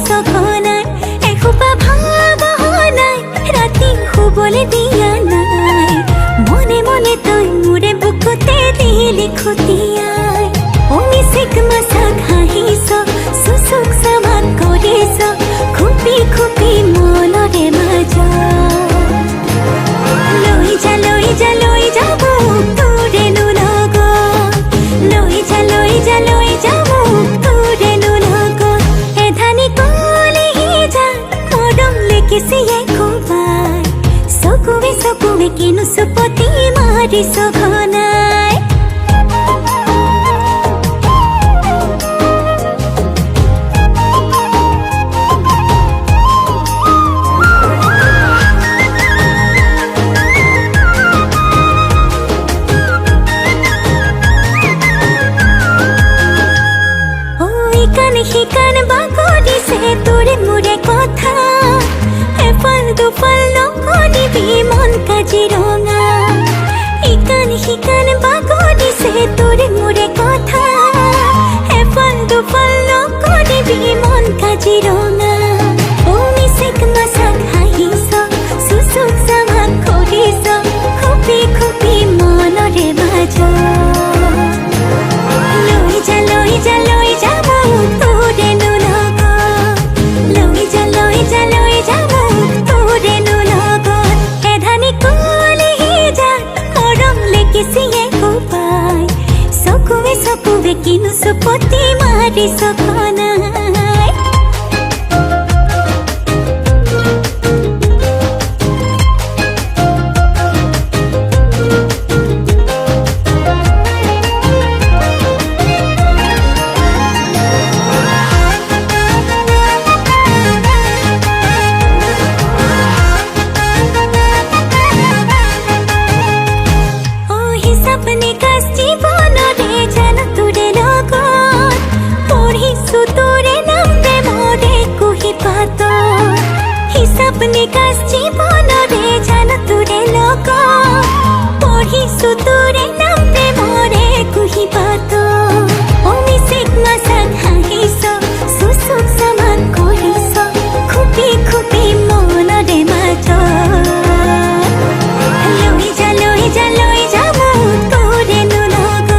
সঘনাই এসোপা ভাবনাই ৰাতি শুবলৈ দিয়া নাই মনে মনে তই মোৰে বুকুতে দিলি খুটিয়াই মিচিক মাছাক হাঁহিছ চুচুক চামাক কৰিছ খুপি খুপি মনৰে মাজত লৈ যা মোক তোৰেনো লগত লৈ যা মোক তোৰেনো লগত এধানি কলিহি যা মৰম লেকিছিয়ে কোবাই চকুৱে কিনো চুপতি মাৰিছ ঘনাই শিকান বাগৰিছে তোৰে মোৰে কথা এফাল দুফাল নকৰিবি মন কাজিৰঙা শিকান বাগৰিছে তোৰে মোৰে কথা এফাল দুফাল নকৰিবি মন কাজিৰঙা মিচিক মাছাক হাঁহিছ চুচুক চামাক কৰিছ খুপি খুপি মনৰে মাজত লৈ যা মোক তোৰেনো লগত লৈ যা মোক তোৰেনো লগত এধানি কলিহি যা মৰম লেকিছিয়ে কোবাই চকুৱে কিনো চুপতি মাৰিছ ঘনাই सपने कास जीवनरे जान तुरे लोक पढ़िसु तुरे नाम प्रेमरे कुहि बात मिसिक माछाक हाँहिस सुसुक सामान करिस खुपी खुपी मनरे माझ লৈ যা মোক তোৰেনো লগত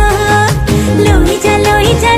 লৈ যা